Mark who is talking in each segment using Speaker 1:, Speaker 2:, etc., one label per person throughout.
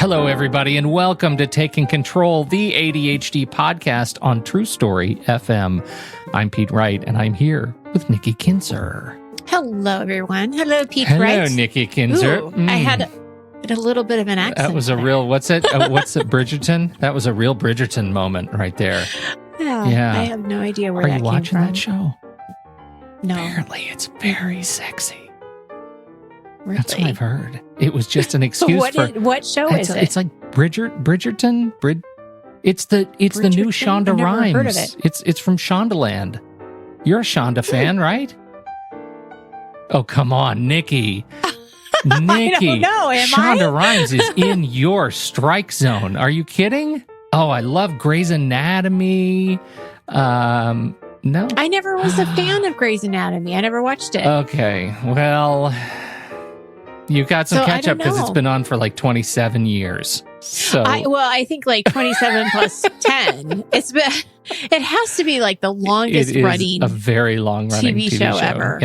Speaker 1: Hello, everybody, and welcome to Taking Control, the ADHD podcast on True Story FM. I'm Pete Wright, and I'm here with Nikki Kinzer.
Speaker 2: Hello, everyone. Hello, Pete Wright.
Speaker 1: Hello, Nikki Kinzer.
Speaker 2: Ooh, I had a little bit of an accent.
Speaker 1: That was a real, what's it, Bridgerton? That was a real Bridgerton moment right there.
Speaker 2: Yeah. I have no idea where that came from.
Speaker 1: Are you watching that show?
Speaker 2: No.
Speaker 1: Apparently, it's very sexy.
Speaker 2: Really?
Speaker 1: That's what I've heard. It was just an excuse
Speaker 2: what show is it?
Speaker 1: It's like Bridgerton. It's the new Shonda
Speaker 2: I've never
Speaker 1: Rhimes.
Speaker 2: heard of it.
Speaker 1: It's from Shondaland. You're a Shonda fan, right? Oh, come on, Nikki. Nikki.
Speaker 2: I don't know.
Speaker 1: Shonda Rhimes is in your strike zone. Are you kidding? Oh, I love Grey's Anatomy. No.
Speaker 2: I never was a fan of Grey's Anatomy. I never watched it.
Speaker 1: Okay. Well, you've got some catch up because it's been on for like 27 years. So
Speaker 2: I think like 27 plus 10. It has to be like the longest running,
Speaker 1: a very long running TV show
Speaker 2: ever.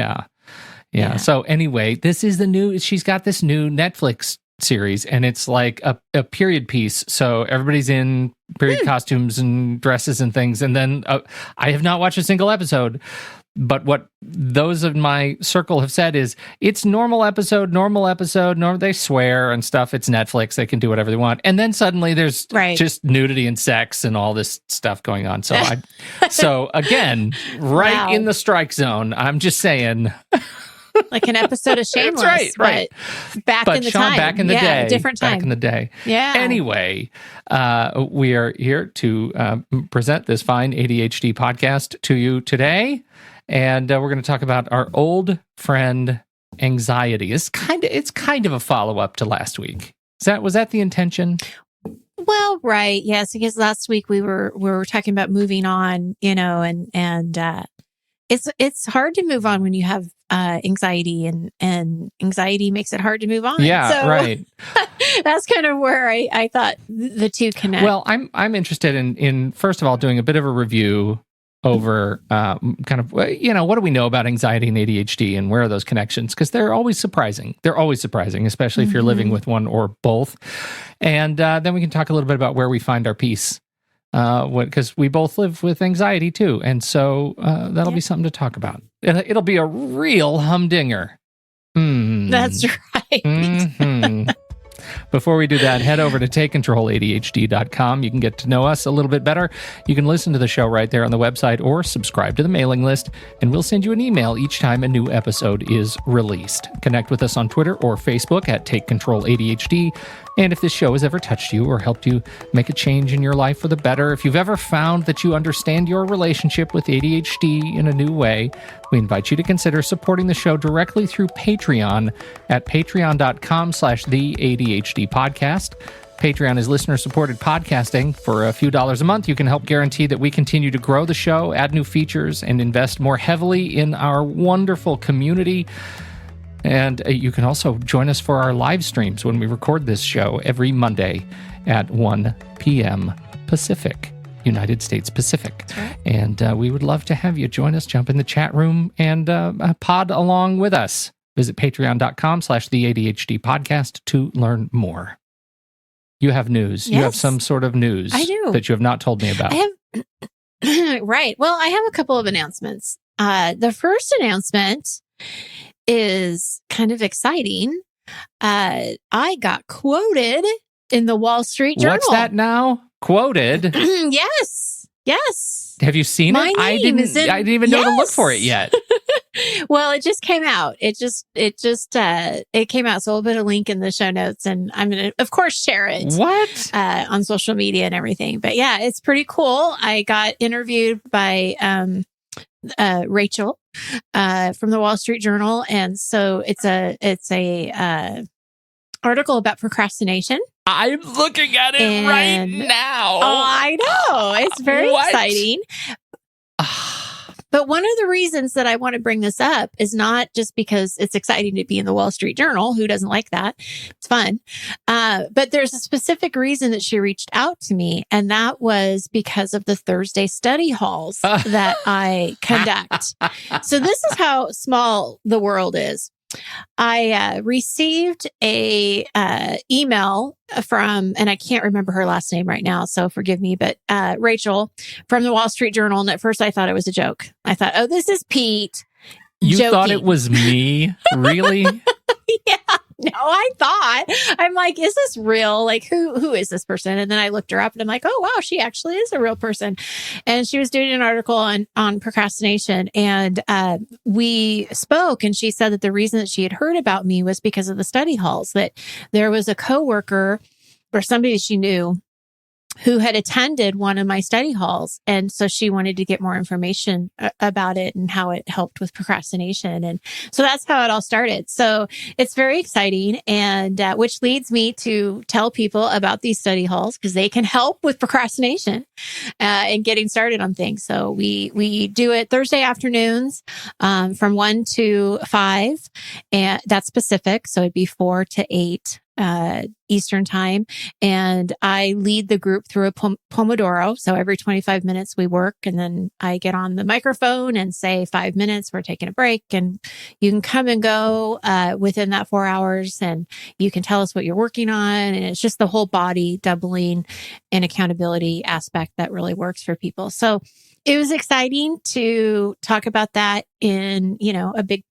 Speaker 1: Yeah. So anyway, she's got this new Netflix series, and it's like a period piece. So everybody's in period costumes and dresses and things. And then I have not watched a single episode, but what those of my circle have said is it's normal episode. They swear and stuff. It's Netflix. They can do whatever they want. And then suddenly there's just nudity and sex and all this stuff going on. So again, in the strike zone. I'm just saying.
Speaker 2: Like an episode of Shameless.
Speaker 1: That's right.
Speaker 2: But back in the time.
Speaker 1: Back in the day.
Speaker 2: Different time.
Speaker 1: Back in the day.
Speaker 2: Yeah.
Speaker 1: Anyway, we are here to present this fine ADHD podcast to you today. And we're going to talk about our old friend, anxiety. It's kind of a follow-up to last week. Was that the intention?
Speaker 2: Well, right. Yes, because last week we were talking about moving on, and it's hard to move on when you have anxiety, and anxiety makes it hard to move on.
Speaker 1: Yeah, so, right.
Speaker 2: That's kind of where I thought the two connect.
Speaker 1: Well, I'm interested in first of all doing a bit of a review over kind of, what do we know about anxiety and ADHD, and where are those connections? Because they're always surprising. Especially if you're living with one or both. And then we can talk a little bit about where we find our peace. Because we both live with anxiety too. And so that'll be something to talk about. It'll be a real humdinger.
Speaker 2: That's right.
Speaker 1: Mm-hmm. Before we do that, head over to takecontroladhd.com. You can get to know us a little bit better. You can listen to the show right there on the website or subscribe to the mailing list, and we'll send you an email each time a new episode is released. Connect with us on Twitter or Facebook at TakeControlADHD. And if this show has ever touched you or helped you make a change in your life for the better, if you've ever found that you understand your relationship with ADHD in a new way, we invite you to consider supporting the show directly through Patreon at patreon.com/theADHDpodcast. Patreon is listener-supported podcasting. For a few dollars a month, you can help guarantee that we continue to grow the show, add new features, and invest more heavily in our wonderful community. And you can also join us for our live streams when we record this show every Monday at 1 p.m. Pacific, United States Pacific. Right. And we would love to have you join us, jump in the chat room, and pod along with us. Visit patreon.com/theADHDpodcast to learn more. You have news. Yes. You have some sort of news
Speaker 2: I do.
Speaker 1: That you have not told me about.
Speaker 2: I have, right. Well, I have a couple of announcements. The first announcement is kind of exciting. I got quoted in the Wall Street Journal.
Speaker 1: What's that now? Quoted?
Speaker 2: Yes.
Speaker 1: Have you seen it? I didn't even know to look for it yet.
Speaker 2: Well, it just came out. It came out. So I'll put a link in the show notes, and I'm going to, of course, share it.
Speaker 1: What?
Speaker 2: On social media and everything. But yeah, it's pretty cool. I got interviewed by Rachel from the Wall Street Journal, and so it's a article about procrastination.
Speaker 1: I'm looking at it right now.
Speaker 2: Oh, I know. It's very exciting. But one of the reasons that I want to bring this up is not just because it's exciting to be in the Wall Street Journal. Who doesn't like that? It's fun. But there's a specific reason that she reached out to me, and that was because of the Thursday study halls that I conduct. So this is how small the world is. I received a email from, and I can't remember her last name right now, so forgive me, but Rachel from the Wall Street Journal. And at first I thought it was a joke. I thought, oh, this is Pete.
Speaker 1: You
Speaker 2: joking.
Speaker 1: Thought it was me? Really?
Speaker 2: Yeah. No, I'm like, is this real? Like, who is this person? And then I looked her up and I'm like, oh, wow, she actually is a real person. And she was doing an article on procrastination. And we spoke, and she said that the reason that she had heard about me was because of the study halls, that there was a coworker or somebody she knew who had attended one of my study halls. And so she wanted to get more information about it and how it helped with procrastination. And so that's how it all started. So it's very exciting. And which leads me to tell people about these study halls, because they can help with procrastination and getting started on things. So we do it Thursday afternoons from 1 to 5, and that's Pacific. So it'd be 4 to 8 Eastern time. And I lead the group through a Pomodoro. So every 25 minutes we work, and then I get on the microphone and say 5 minutes, we're taking a break, and you can come and go within that 4 hours, and you can tell us what you're working on. And it's just the whole body doubling and accountability aspect that really works for people. So it was exciting to talk about that in, a big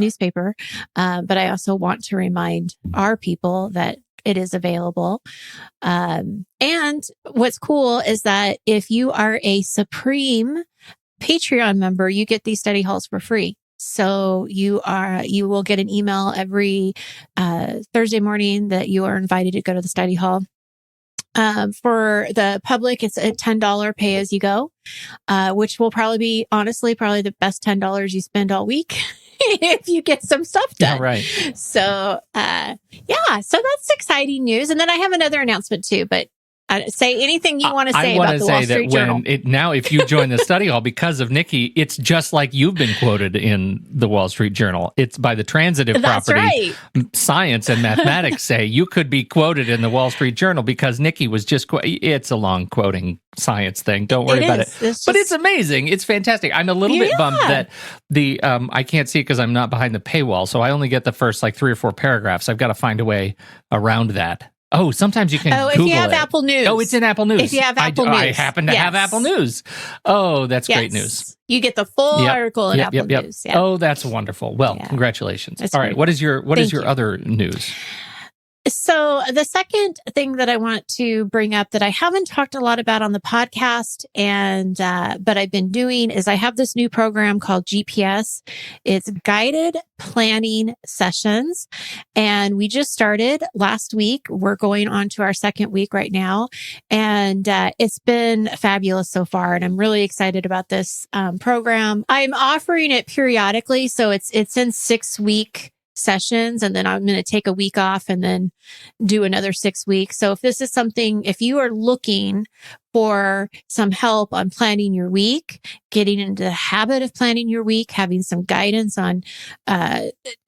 Speaker 2: newspaper. But I also want to remind our people that it is available. And what's cool is that if you are a Supreme Patreon member, you get these study halls for free. So you will get an email every Thursday morning that you are invited to go to the study hall. For the public, it's a $10 pay as you go, which will probably be, honestly, probably the best $10 you spend all week if you get some stuff done.
Speaker 1: Yeah, right.
Speaker 2: So, so that's exciting news. And then I have another announcement too, but say anything you want to say about the Wall Street Journal.
Speaker 1: Now, if you join the study hall because of Nikki, it's just like you've been quoted in the Wall Street Journal. It's by the transitive property. Right. Science and mathematics say you could be quoted in the Wall Street Journal because Nikki was just it's a long quoting science thing. Don't worry about it. But it's amazing. It's fantastic. I'm a little bit bummed that the I can't see it because I'm not behind the paywall, so I only get the first 3 or 4 paragraphs. I've got to find a way around that. Oh, sometimes you can Google
Speaker 2: if you have
Speaker 1: it.
Speaker 2: Apple News.
Speaker 1: Oh, it's in Apple News.
Speaker 2: If you have Apple News.
Speaker 1: I happen to have Apple News. Oh, that's great news.
Speaker 2: You get the full article in Apple News. Yep.
Speaker 1: Oh, that's wonderful. Well, congratulations. All right, what is your other news?
Speaker 2: So the second thing that I want to bring up that I haven't talked a lot about on the podcast, and but I've been doing, is I have this new program called GPS. It's guided planning sessions, and we just started last week. We're going on to our second week right now, and it's been fabulous so far. And I'm really excited about this program. I'm offering it periodically, so it's in 6-week sessions, and then I'm going to take a week off and then do another 6 weeks. So if this is something, if you are looking for some help on planning your week, getting into the habit of planning your week, having some guidance on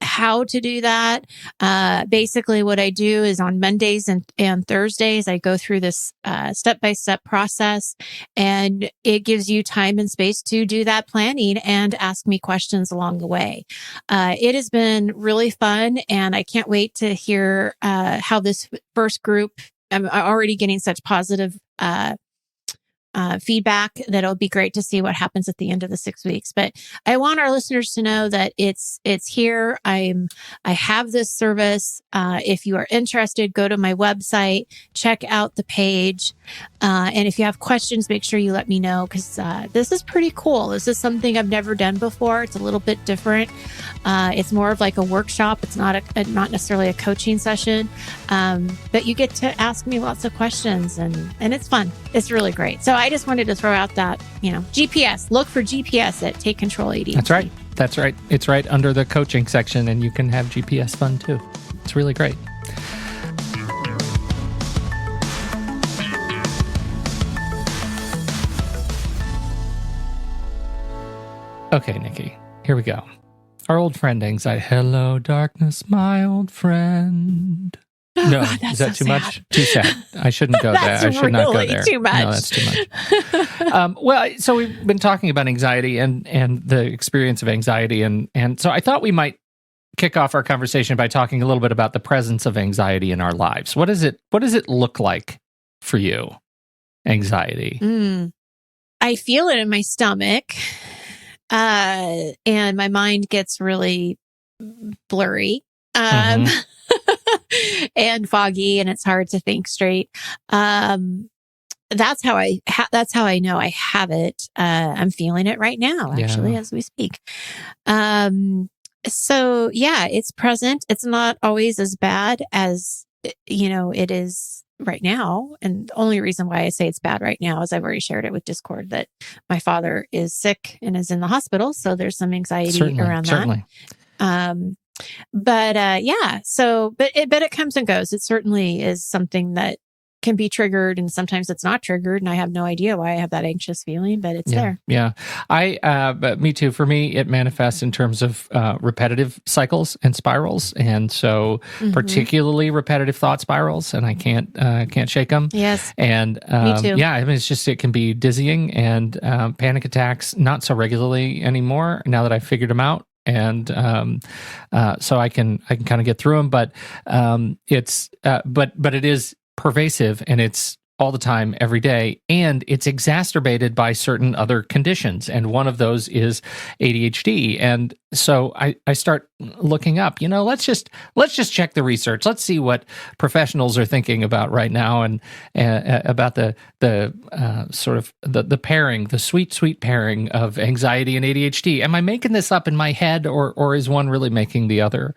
Speaker 2: how to do that. Basically what I do is on Mondays and Thursdays, I go through this step-by-step process, and it gives you time and space to do that planning and ask me questions along the way. It has been really fun, and I can't wait to hear how this first group, I'm already getting such positive feedback that it'll be great to see what happens at the end of the 6 weeks. But I want our listeners to know that it's here. I have this service. If you are interested, go to my website, check out the page. And if you have questions, make sure you let me know, because this is pretty cool. This is something I've never done before. It's a little bit different. It's more of like a workshop. It's not not necessarily a coaching session, but you get to ask me lots of questions, and it's fun. It's really great. So I just wanted to throw out that, GPS. Look for GPS at Take Control ADHD.
Speaker 1: That's right. It's right under the coaching section, and you can have GPS fun too. It's really great. Okay, Nikki, here we go. Our old friend anxiety. Hello, darkness, my old friend.
Speaker 2: Oh,
Speaker 1: no,
Speaker 2: God,
Speaker 1: is that
Speaker 2: so
Speaker 1: too
Speaker 2: sad.
Speaker 1: much? Too sad. I shouldn't go there. I should not go there.
Speaker 2: Too much.
Speaker 1: No, that's too much. Well, so we've been talking about anxiety and the experience of anxiety, and so I thought we might kick off our conversation by talking a little bit about the presence of anxiety in our lives. What does it look like for you? Anxiety.
Speaker 2: I feel it in my stomach, and my mind gets really blurry. And foggy, and it's hard to think straight. That's how I know I have it. I'm feeling it right now, actually, as we speak. So yeah, it's present. It's not always as bad as, it is right now. And the only reason why I say it's bad right now is I've already shared it with Discord that my father is sick and is in the hospital. So there's some anxiety around that. But it comes and goes. It certainly is something that can be triggered, and sometimes it's not triggered, and I have no idea why I have that anxious feeling, but it's there.
Speaker 1: Yeah. But me too. For me, it manifests in terms of repetitive cycles and spirals. And so particularly repetitive thought spirals, and I can't shake them.
Speaker 2: Yes.
Speaker 1: And
Speaker 2: me too.
Speaker 1: Yeah, I mean, it can be dizzying, and panic attacks, not so regularly anymore now that I've figured them out. And so I can kind of get through them, but but it is pervasive, and it's all the time, every day, and it's exacerbated by certain other conditions. And one of those is ADHD. And so I start looking up, let's just check the research. Let's see what professionals are thinking about right now, and about the sort of the pairing, the sweet pairing of anxiety and ADHD. Am I making this up in my head, or is one really making the other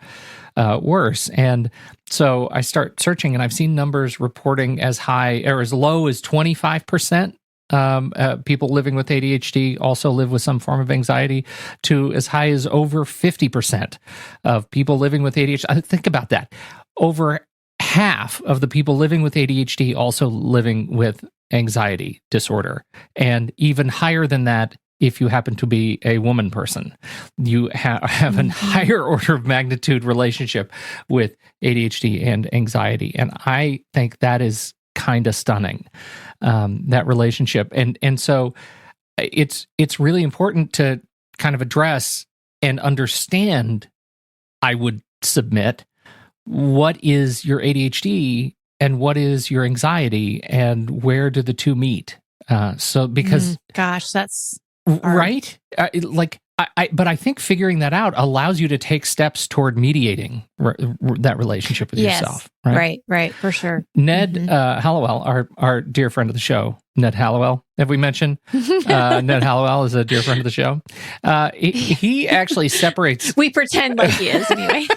Speaker 1: worse? And so I start searching, and I've seen numbers reporting as high or as low as 25%. People living with ADHD also live with some form of anxiety, to as high as over 50% of people living with ADHD. Think about that. Over half of the people living with ADHD also living with anxiety disorder. And even higher than that, if you happen to be a woman person, you have a higher order of magnitude relationship with ADHD and anxiety. And I think that is kind of stunning, that relationship. And so it's really important to kind of address and understand, I would submit, what is your ADHD and what is your anxiety, and where do the two meet? Because
Speaker 2: gosh, that's
Speaker 1: right. But I think figuring that out allows you to take steps toward mediating that relationship with yourself.
Speaker 2: Right, for sure.
Speaker 1: Ned Hallowell, our dear friend of the show, Ned Hallowell. Have we mentioned Ned Hallowell is a dear friend of the show? He actually separates.
Speaker 2: We pretend like he is anyway.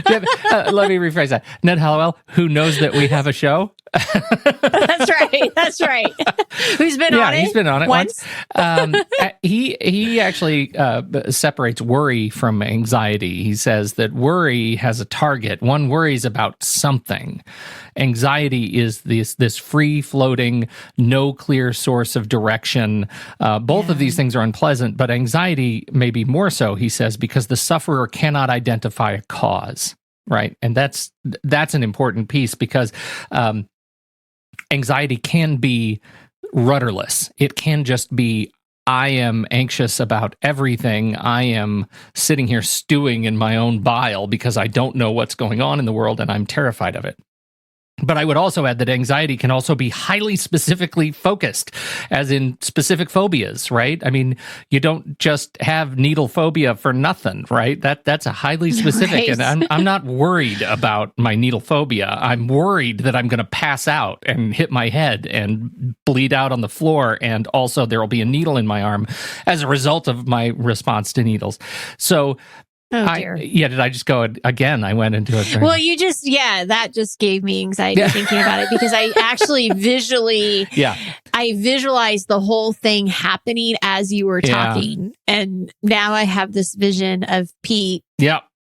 Speaker 1: Let me rephrase that. Ned Hallowell, who knows that we have a show.
Speaker 2: That's right. Who's been on it?
Speaker 1: He's been on it once. He actually separates worry from anxiety. He says that worry has a target. One worries about something. Anxiety is this free-floating, no clear source of direction. Both of these things are unpleasant, but anxiety may be more so, he says, because the sufferer cannot identify a cause, right? And that's an important piece, because anxiety can be rudderless. It can just be, I am anxious about everything. I am sitting here stewing in my own bile because I don't know what's going on in the world, and I'm terrified of it. But I would also add that anxiety can also be highly specifically focused, as in specific phobias, right? I mean, you don't just have needle phobia for nothing, right? That's a highly specific, right. And I'm not worried about my needle phobia. I'm worried that I'm going to pass out and hit my head and bleed out on the floor, and also there will be a needle in my arm as a result of my response to needles. So.
Speaker 2: Oh, dear.
Speaker 1: Did I just go again? I went into it.
Speaker 2: Well, that just gave me anxiety thinking about it, because I actually I visualized the whole thing happening as you were talking. And now I have this vision of Pete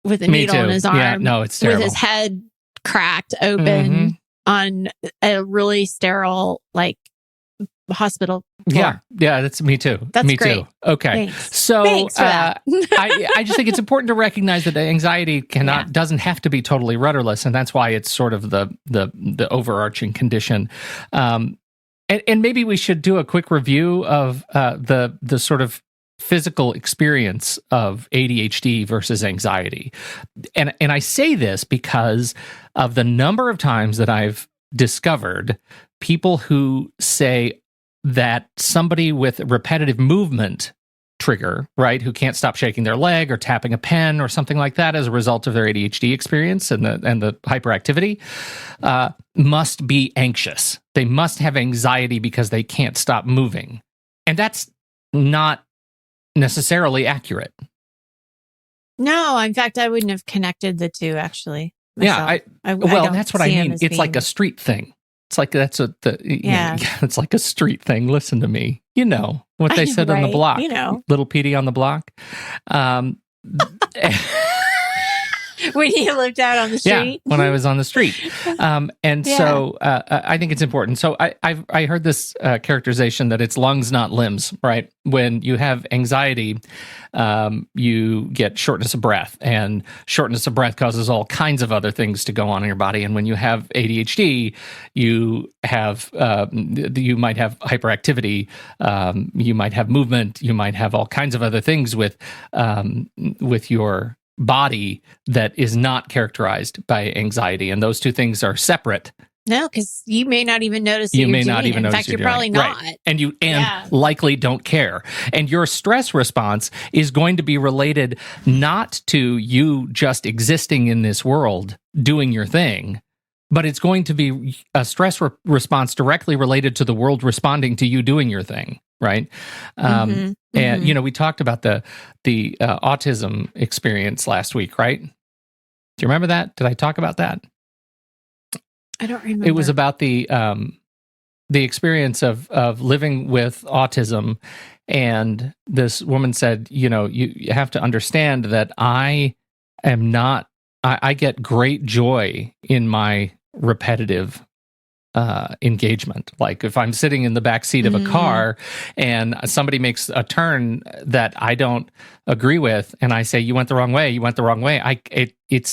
Speaker 2: with a needle in his arm.
Speaker 1: Yeah, no, it's terrible.
Speaker 2: With his head cracked open on a really sterile, hospital floor.
Speaker 1: Yeah, that's me too.
Speaker 2: That's
Speaker 1: me
Speaker 2: great.
Speaker 1: too. Okay.
Speaker 2: Thanks.
Speaker 1: So
Speaker 2: Thanks for that.
Speaker 1: I just think it's important to recognize that anxiety doesn't have to be totally rudderless, and that's why it's sort of the overarching condition. And maybe we should do a quick review of the sort of physical experience of ADHD versus anxiety. And I say this because of the number of times that I've discovered people who say that somebody with repetitive movement trigger, right, who can't stop shaking their leg or tapping a pen or something like that as a result of their ADHD experience and the hyperactivity, must be anxious. They must have anxiety because they can't stop moving. And that's not necessarily accurate.
Speaker 2: No, in fact, I wouldn't have connected the two, actually. Myself.
Speaker 1: Yeah, well, that's what I mean. It's like a street thing. It's like it's like a street thing. Listen to me. You know what they said on the block. You know, little Petey on the block.
Speaker 2: When you lived out on the street?
Speaker 1: Yeah, when I was on the street. So I think it's important. So I heard this characterization that it's lungs, not limbs, right? When you have anxiety, you get shortness of breath, and shortness of breath causes all kinds of other things to go on in your body. And when you have ADHD, you might have hyperactivity, you might have movement, you might have all kinds of other things with your body that is not characterized by anxiety, and those two things are separate.
Speaker 2: No, because you may not even notice. You may not even notice. In fact, you're probably not,
Speaker 1: right. And likely don't care. And your stress response is going to be related not to you just existing in this world doing your thing, but it's going to be a stress response directly related to the world responding to you doing your thing. Right. And, we talked about the autism experience last week, right? Do you remember that? Did I talk about that?
Speaker 2: I don't remember.
Speaker 1: It was about the experience of living with autism. And this woman said, you have to understand that I get great joy in my repetitive engagement. Like if I'm sitting in the back seat of a car and somebody makes a turn that I don't agree with, and I say, you went the wrong way,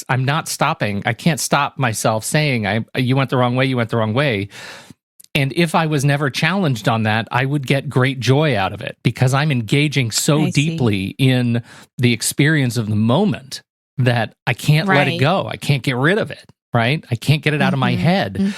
Speaker 1: I'm not stopping. I can't stop myself saying, you went the wrong way. And if I was never challenged on that, I would get great joy out of it because I'm engaging so deeply in the experience of the moment that I can't let it go. I can't get rid of it, right? I can't get it out of my head.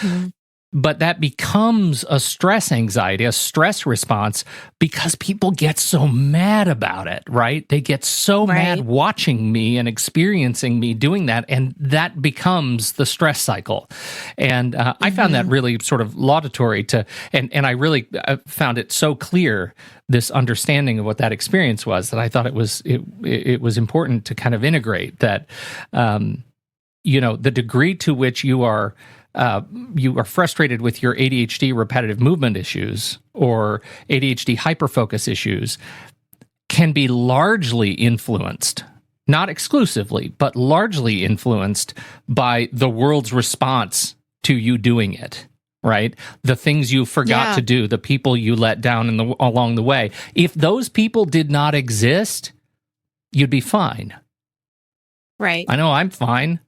Speaker 1: But that becomes a stress anxiety, a stress response, because people get so mad about it, right? They get so mad watching me and experiencing me doing that, and that becomes the stress cycle. And I found that really sort of laudatory and I really found it so clear, this understanding of what that experience was, that I thought it was important to kind of integrate that, the degree to which you are frustrated with your ADHD repetitive movement issues or ADHD hyperfocus issues can be largely influenced, not exclusively, but largely influenced by the world's response to you doing it, right? The things you forgot to do, the people you let down along the way. If those people did not exist, you'd be fine.
Speaker 2: Right.
Speaker 1: I know I'm fine.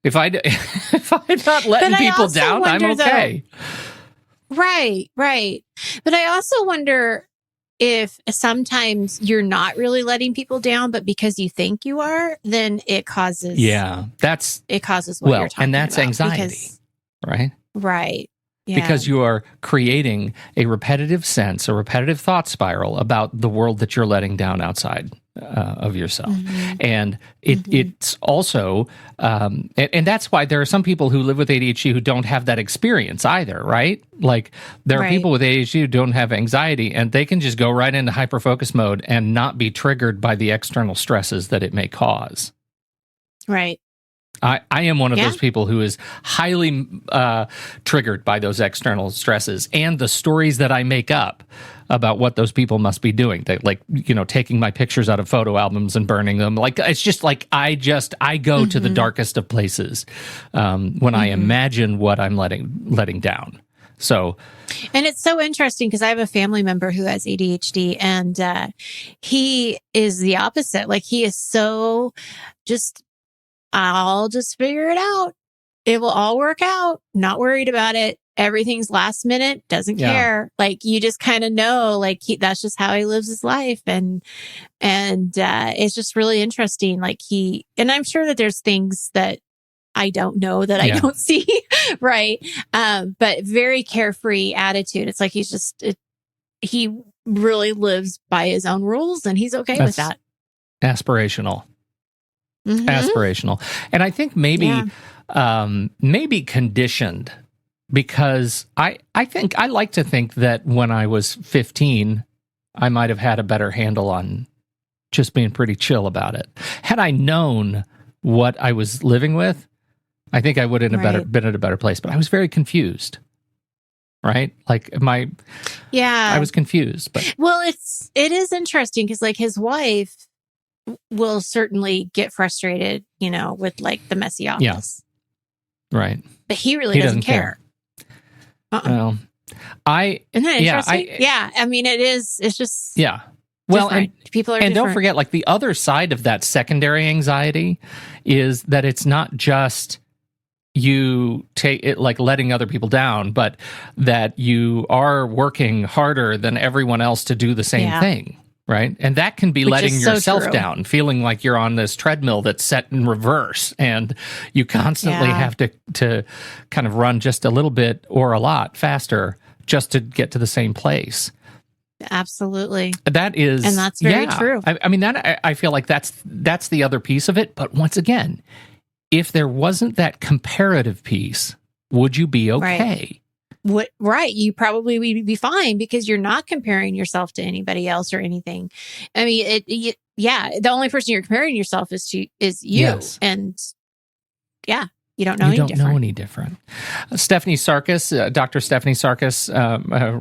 Speaker 1: If I'm not letting people down, I'm okay.
Speaker 2: Right. But I also wonder if sometimes you're not really letting people down, but because you think you are, then it causes.
Speaker 1: Yeah,
Speaker 2: it causes what you're talking about.
Speaker 1: And that's anxiety, right?
Speaker 2: Right. Yeah.
Speaker 1: Because you are creating a repetitive thought spiral about the world that you're letting down outside of yourself. And it's also, and that's why there are some people who live with ADHD who don't have that experience either, right? Like there are people with ADHD who don't have anxiety, and they can just go right into hyperfocus mode and not be triggered by the external stresses that it may cause.
Speaker 2: Right.
Speaker 1: I am one of those people who is highly triggered by those external stresses and the stories that I make up about what those people must be doing. They, taking my pictures out of photo albums and burning them. Like, it's just like, I go to the darkest of places when I imagine what I'm letting down. So,
Speaker 2: and it's so interesting because I have a family member who has ADHD, and he is the opposite. Like, he is so I'll just figure it out. It will all work out. Not worried about it. everything's last minute, doesn't
Speaker 1: Yeah.
Speaker 2: care. Like, you just kind of know, like, that's just how he lives his life. And it's just really interesting. Like, and I'm sure that there's things that I don't know that I
Speaker 1: Yeah.
Speaker 2: don't see. Right. But very carefree attitude. It's like, he really lives by his own rules, and he's okay with that.
Speaker 1: Aspirational.
Speaker 2: Mhm.
Speaker 1: Aspirational. And I think maybe conditioned, because I like to think that when I was 15, I might have had a better handle on just being pretty chill about it. Had I known what I was living with, I think I would have been at a better place. But I was very confused. Right? Like I was confused. But
Speaker 2: well, it is interesting because, like, his wife will certainly get frustrated, with like the messy office.
Speaker 1: Yeah. Right.
Speaker 2: But he really doesn't care.
Speaker 1: Well,
Speaker 2: Isn't that interesting? I mean, it's just
Speaker 1: Well,
Speaker 2: and people are
Speaker 1: and
Speaker 2: different.
Speaker 1: don't forget, like, the other side of that secondary anxiety is that it's not just you take it like letting other people down, but that you are working harder than everyone else to do the same thing. Right. And that can be letting yourself down, feeling like you're on this treadmill that's set in reverse, and you constantly have to kind of run just a little bit or a lot faster just to get to the same place.
Speaker 2: Absolutely.
Speaker 1: That is,
Speaker 2: and that's very true.
Speaker 1: I mean, I feel like that's the other piece of it. But once again, if there wasn't that comparative piece, would you be okay?
Speaker 2: Right. You probably would be fine because you're not comparing yourself to anybody else or anything. I mean, the only person you're comparing yourself is you.
Speaker 1: Yes.
Speaker 2: And you don't know
Speaker 1: any different. Stephanie Sarkis, Dr. Stephanie Sarkis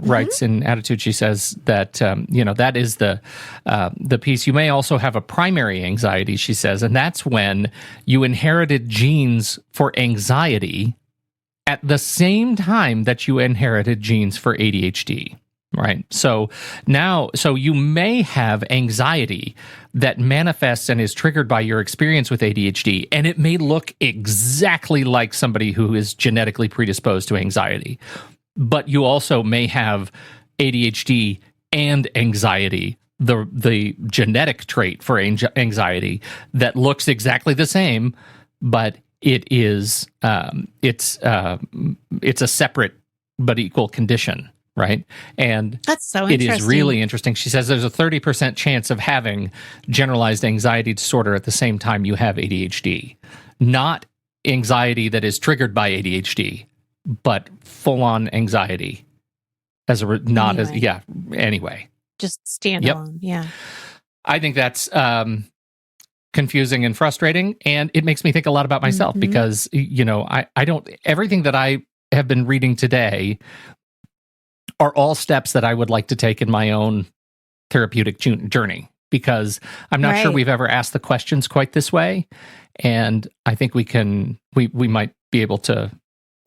Speaker 1: writes in Attitude, she says that, that is the piece. You may also have a primary anxiety, she says, and that's when you inherited genes for anxiety at the same time that you inherited genes for ADHD, right? So you may have anxiety that manifests and is triggered by your experience with ADHD, and it may look exactly like somebody who is genetically predisposed to anxiety. But you also may have ADHD and anxiety, the genetic trait for anxiety that looks exactly the same, but it is it's a separate but equal condition, right? And
Speaker 2: that's so
Speaker 1: it
Speaker 2: interesting.
Speaker 1: is really interesting. She says there's a 30% chance of having generalized anxiety disorder at the same time you have ADHD. Not anxiety that is triggered by ADHD, but full-on anxiety anyway. Just
Speaker 2: standalone. Yeah.
Speaker 1: I think that's confusing and frustrating, and it makes me think a lot about myself because I don't, everything that I have been reading today are all steps that I would like to take in my own therapeutic journey, because I'm not sure we've ever asked the questions quite this way, and I think we might be able to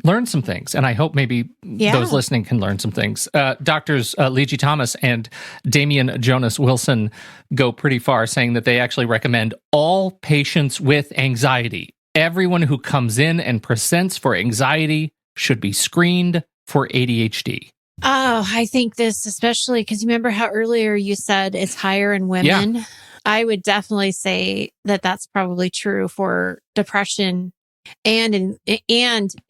Speaker 1: learn some things, and I hope maybe those listening can learn some things. Doctors Leegee Thomas and Damian Jonas Wilson go pretty far, saying that they actually recommend all patients with anxiety, everyone who comes in and presents for anxiety, should be screened for ADHD.
Speaker 2: Oh, I think this, especially because you remember how earlier you said it's higher in women. Yeah. I would definitely say that that's probably true for depression and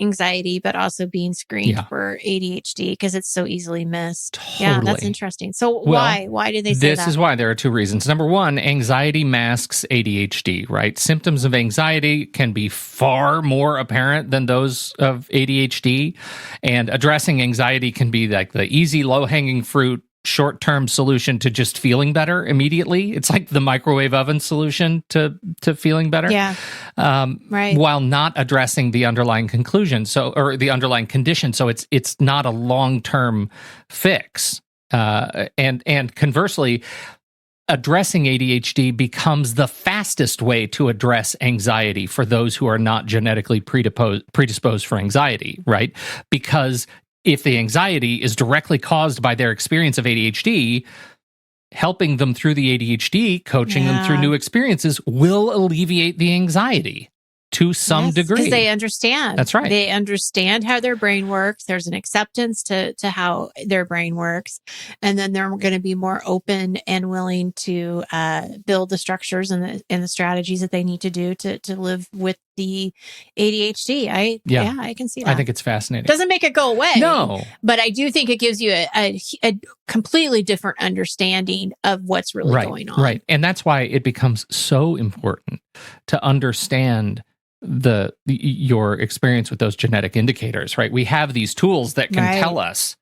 Speaker 2: anxiety, but also being screened for ADHD because it's so easily missed. Totally. Yeah, that's interesting. So why did they say that? This
Speaker 1: is why. There are two reasons. Number one, anxiety masks ADHD, right? Symptoms of anxiety can be far more apparent than those of ADHD, and addressing anxiety can be like the easy, low-hanging fruit, short-term solution to just feeling better immediately. It's like the microwave oven solution to feeling better.
Speaker 2: Yeah. Right.
Speaker 1: While not addressing the underlying conclusion, or the underlying condition. So it's not a long-term fix. And conversely, addressing ADHD becomes the fastest way to address anxiety for those who are not genetically predisposed for anxiety, right? Because if the anxiety is directly caused by their experience of ADHD, helping them through the ADHD, coaching them through new experiences will alleviate the anxiety. to some degree.
Speaker 2: Because they understand.
Speaker 1: That's right.
Speaker 2: They understand how their brain works. There's an acceptance to how their brain works. And then they're going to be more open and willing to build the structures and the strategies that they need to do to live with the ADHD. I can see that.
Speaker 1: I think it's fascinating.
Speaker 2: Doesn't make it go away.
Speaker 1: No.
Speaker 2: But I do think it gives you a completely different understanding of what's really going on.
Speaker 1: Right. And that's why it becomes so important to understand your experience with those genetic indicators, right? We have these tools that can tell us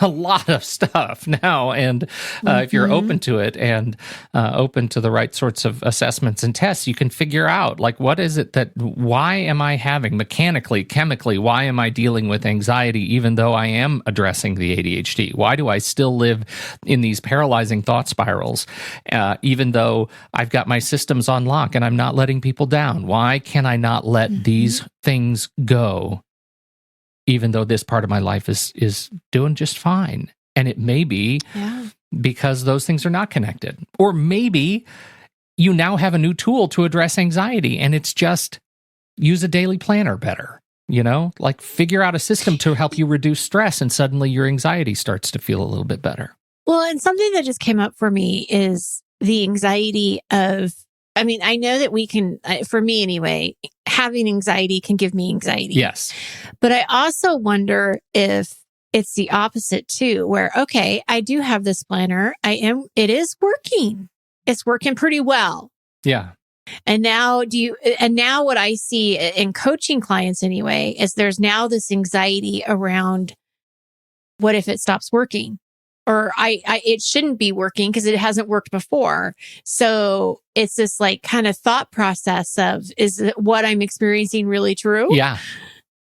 Speaker 1: a lot of stuff now. And if you're open to it and open to the right sorts of assessments and tests, you can figure out, like, what is it why am I having mechanically, chemically, why am I dealing with anxiety even though I am addressing the ADHD? Why do I still live in these paralyzing thought spirals, even though I've got my systems on lock and I'm not letting people down? Why can I not let these things go, even though this part of my life is doing just fine? And it may be because those things are not connected. Or maybe you now have a new tool to address anxiety, and it's just use a daily planner better. Like figure out a system to help you reduce stress, and suddenly your anxiety starts to feel a little bit better.
Speaker 2: Well, and something that just came up for me is the anxiety of, I know that we can, for me anyway, having anxiety can give me anxiety.
Speaker 1: Yes.
Speaker 2: But I also wonder if it's the opposite too, where, okay, I do have this planner. It is working. It's working pretty well.
Speaker 1: Yeah.
Speaker 2: And now what I see in coaching clients anyway, is there's now this anxiety around, what if it stops working? Or it shouldn't be working because it hasn't worked before. So it's this like kind of thought process of, is what I'm experiencing really true?
Speaker 1: Yeah.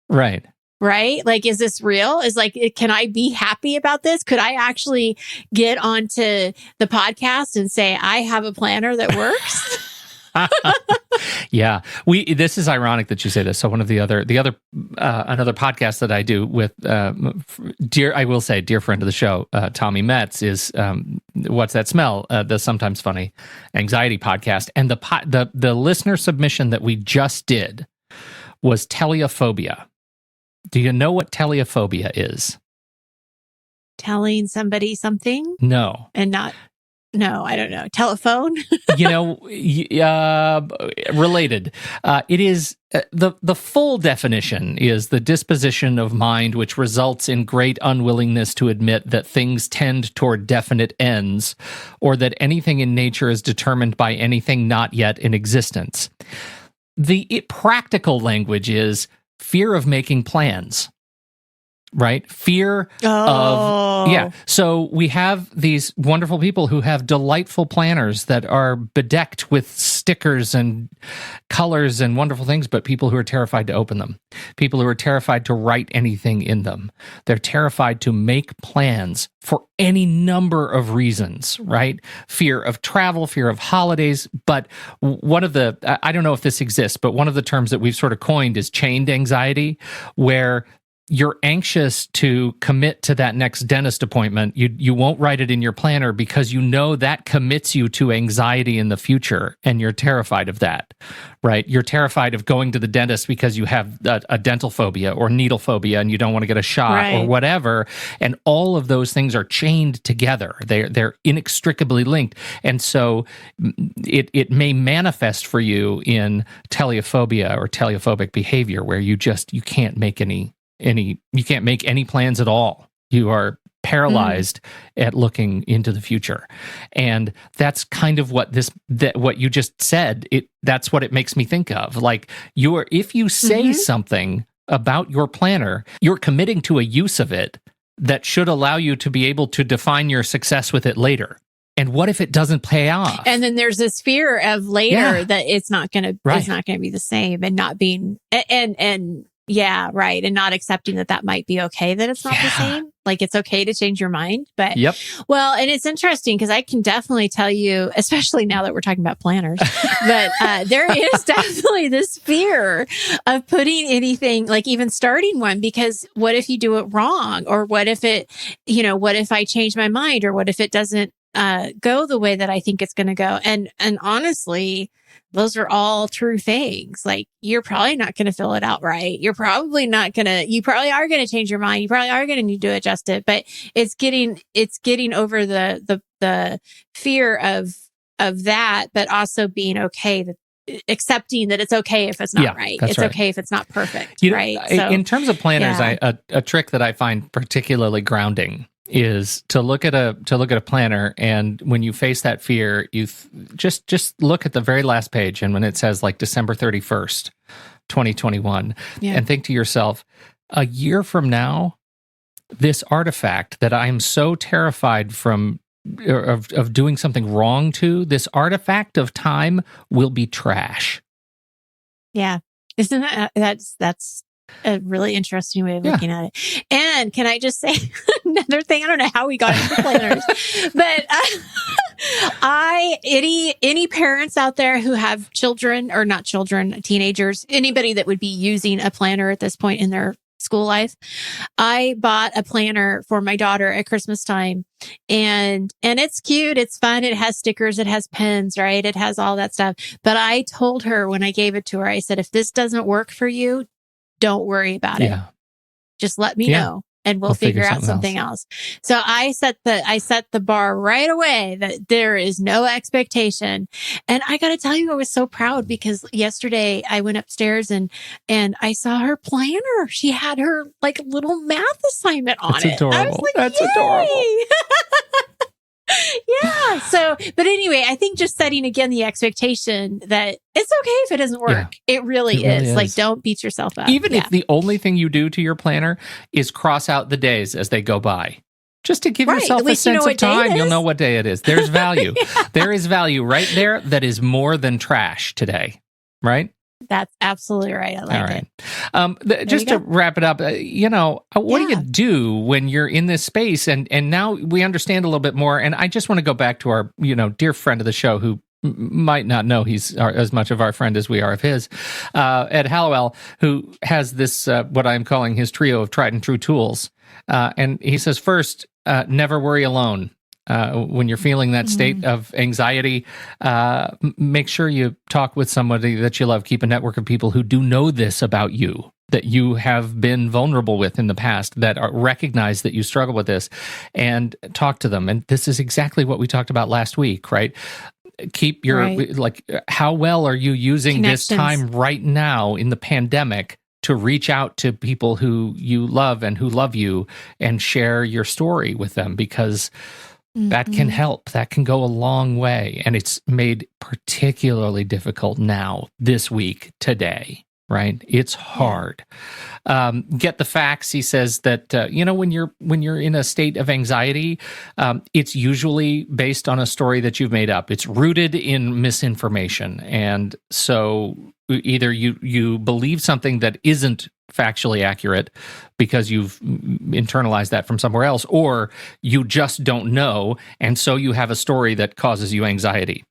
Speaker 1: Right.
Speaker 2: Right? Like, is this real? Is like, can I be happy about this? Could I actually get onto the podcast and say, I have a planner that works?
Speaker 1: Yeah. This is ironic that you say this. So one of another podcast that I do with dear friend of the show, Tommy Metz, is What's That Smell? The Sometimes Funny Anxiety podcast. And the listener submission that we just did was teleophobia. Do you know what teleophobia is?
Speaker 2: Telling somebody something?
Speaker 1: No.
Speaker 2: And not... No, I don't know. Telephone?
Speaker 1: Related. It is the full definition is the disposition of mind which results in great unwillingness to admit that things tend toward definite ends, or that anything in nature is determined by anything not yet in existence. The practical language is fear of making plans. Right? Fear of, yeah. So we have these wonderful people who have delightful planners that are bedecked with stickers and colors and wonderful things, but people who are terrified to open them, people who are terrified to write anything in them. They're terrified to make plans for any number of reasons, right? Fear of travel, fear of holidays. But one of the, I don't know if this exists, but one of the terms that we've sort of coined is chained anxiety, where you're anxious to commit to that next dentist appointment. You won't write it in your planner because you know that commits you to anxiety in the future, and you're terrified of that, right? You're terrified of going to the dentist because you have a dental phobia or needle phobia and you don't want to get a shot or whatever. And all of those things are chained together. They're inextricably linked. And so it may manifest for you in teleophobia or teleophobic behavior, where you can't make you can't make any plans at all. You are paralyzed at looking into the future. And that's kind of what what you just said, that's what it makes me think of. Like, if you say something about your planner, you're committing to a use of it that should allow you to be able to define your success with it later. And what if it doesn't pay off? And
Speaker 2: then there's this fear of later that it's not going to be the same, and not being and yeah, right. And not accepting that might be okay, that it's not the same. Like, it's okay to change your mind. But, well, and it's interesting because I can definitely tell you, especially now that we're talking about planners, but there is definitely this fear of putting anything, like even starting one, because what if you do it wrong? Or what if what if I change my mind? Or what if it doesn't go the way that I think it's going to go? And honestly, those are all true things. Like, you're probably not going to fill it out right. You probably are going to change your mind. You probably are going to need to adjust it, but it's getting over the fear of that, but also being okay that accepting that it's okay if it's not right. It's right. Okay if it's not perfect. Right.
Speaker 1: So, in terms of planners, a trick that I find particularly grounding is to look at a planner, and when you face that fear, you just look at the very last page, and when it says like December 31st, 2021, and think to yourself, a year from now, this artifact that I am so terrified of doing something wrong to, this artifact of time will be trash.
Speaker 2: Yeah. Isn't that's a really interesting way of looking at it. And can I just say another thing? I don't know how we got into planners, but any parents out there who have children, or not children, teenagers, anybody that would be using a planner at this point in their school life, I bought a planner for my daughter at Christmas time, and it's cute, it's fun, it has stickers, it has pens, right? It has all that stuff. But I told her when I gave it to her, I said, if this doesn't work for you, don't worry about it. Just let me know, and we'll figure out something else. So I set the bar right away that there is no expectation. And I got to tell you, I was so proud because yesterday I went upstairs and I saw her planner. She had her like little math assignment on it.
Speaker 1: Adorable.
Speaker 2: I was like,
Speaker 1: That's
Speaker 2: yay!
Speaker 1: adorable.
Speaker 2: Yeah. So, but anyway, I think just setting again the expectation that it's okay if it doesn't work. Yeah, it really is. Like, don't beat yourself up.
Speaker 1: Even if the only thing you do to your planner is cross out the days as they go by. Just to give yourself a sense of time, you'll know what day it is. There's value. There is value right there that is more than trash today, right?
Speaker 2: That's absolutely right. I like
Speaker 1: it. Just to wrap it up, what do you do when you're in this space? And now we understand a little bit more. And I just want to go back to our, dear friend of the show who might not know he's as much of our friend as we are of his, Ed Hallowell, who has this, what I'm calling his trio of tried and true tools. And he says, first, never worry alone. When you're feeling that state of anxiety, make sure you talk with somebody that you love. Keep a network of people who do know this about you, that you have been vulnerable with in the past, that recognize that you struggle with this, and talk to them. And this is exactly what we talked about last week, right? Keep your, how well are you using this time right now in the pandemic to reach out to people who you love and who love you and share your story with them? Because that can help. That can go a long way. And it's made particularly difficult now, this week, today, right? It's hard. Get the facts. He says that, when you're in a state of anxiety, it's usually based on a story that you've made up. It's rooted in misinformation. And so either you believe something that isn't factually accurate because you've internalized that from somewhere else, or you just don't know, and so you have a story that causes you anxiety.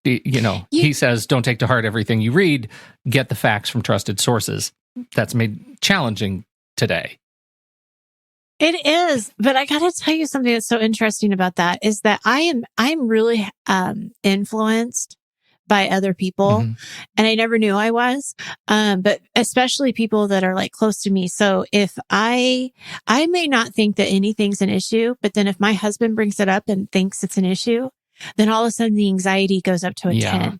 Speaker 1: He says, don't take to heart everything you read, get the facts from trusted sources. That's made challenging today.
Speaker 2: It is, but I got to tell you something that's so interesting about that is that I'm really influenced by other people. And I never knew I was, but especially people that are like close to me. So if I may not think that anything's an issue, but then if my husband brings it up and thinks it's an issue, then all of a sudden the anxiety goes up to a 10.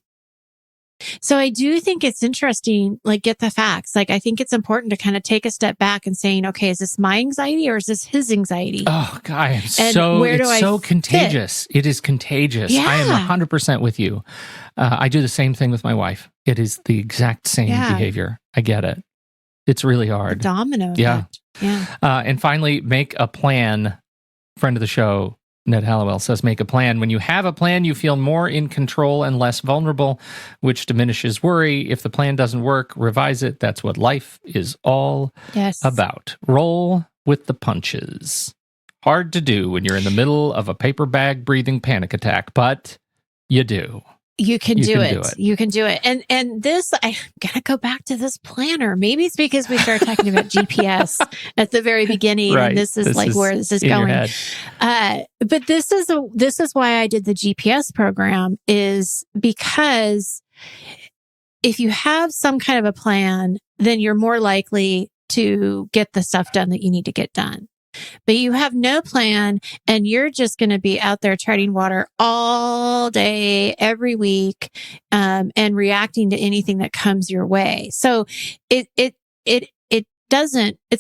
Speaker 2: So I do think it's interesting, like, get the facts. Like, I think it's important to kind of take a step back and saying, okay, is this my anxiety or is this his anxiety?
Speaker 1: Oh, God, it's so contagious. It is contagious. Yeah. I am 100% with you. I do the same thing with my wife. It is the exact same behavior. I get it. It's really hard.
Speaker 2: The domino effect. Yeah.
Speaker 1: And finally, make a plan. Friend of the show, Ned Hallowell, says, make a plan. When you have a plan, you feel more in control and less vulnerable, which diminishes worry. If the plan doesn't work, revise it. That's what life is all about. Roll with the punches. Hard to do when you're in the middle of a paper bag breathing panic attack, but you do.
Speaker 2: You can do it. You can do it. And this, I'm going to go back to this planner. Maybe it's because we started talking about GPS at the very beginning.
Speaker 1: Right.
Speaker 2: And this is where this is going. But this is why I did the GPS program, is because if you have some kind of a plan, then you're more likely to get the stuff done that you need to get done. But you have no plan and you're just going to be out there treading water all day, every week, and reacting to anything that comes your way. So it's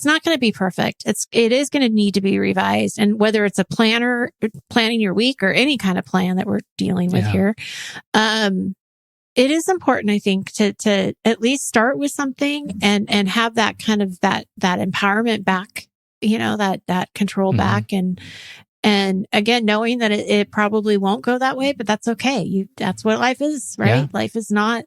Speaker 2: not going to be perfect. It is going to need to be revised. And whether it's a planner, planning your week, or any kind of plan that we're dealing with here, it is important, I think, to at least start with something and have that kind of that empowerment back. That control back, and again, knowing that it probably won't go that way, but that's okay. That's what life is, right? Yeah. Life is not,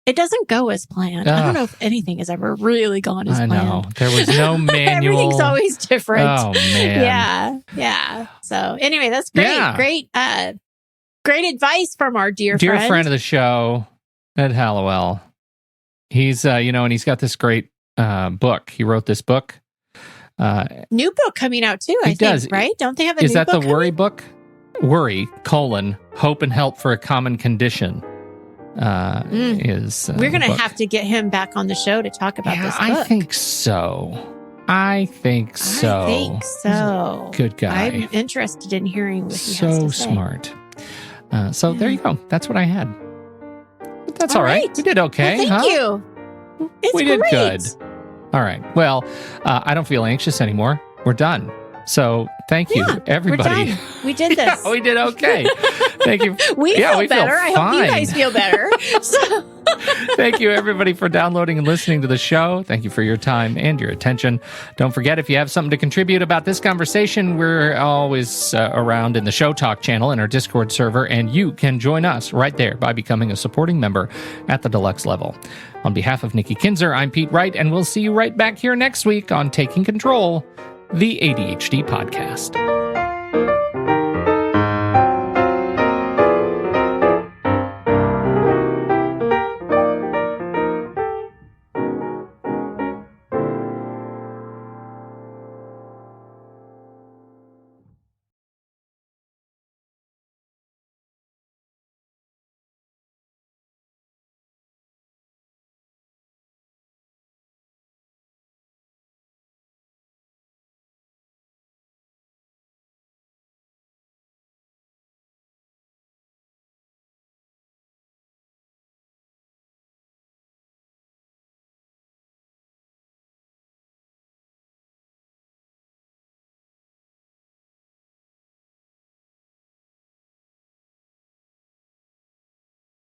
Speaker 2: it doesn't go as planned. I don't know if anything has ever really gone as planned. I know.
Speaker 1: There was no manual.
Speaker 2: Everything's always different.
Speaker 1: Oh, man.
Speaker 2: Yeah. So anyway, that's great. Yeah. Great advice from our dear
Speaker 1: friend of the show, Ed Hallowell. He's, and he's got this great book. He wrote this book.
Speaker 2: New book coming out too, I think, right? Don't they have a new book?
Speaker 1: Is that the Worry book? Worry, Hope and Help for a Common Condition. Is
Speaker 2: we're going to have to get him back on the show to talk about this book.
Speaker 1: I think so. Good guy.
Speaker 2: I'm interested in hearing what he has to say.
Speaker 1: So smart. So there you go. That's what I had. But that's all right. We did okay.
Speaker 2: Well, thank you.
Speaker 1: We did good. All right. Well, I don't feel anxious anymore. We're done. So thank you, everybody.
Speaker 2: We're done. We did this.
Speaker 1: We did okay. Thank you.
Speaker 2: we feel better. I hope you guys feel better.
Speaker 1: Thank you, everybody, for downloading and listening to the show. Thank you for your time and your attention. Don't forget, if you have something to contribute about this conversation, we're always around in the Show Talk channel in our Discord server, and you can join us right there by becoming a supporting member at the deluxe level. On behalf of Nikki Kinzer, I'm Pete Wright, and we'll see you right back here next week on Taking Control, the ADHD podcast.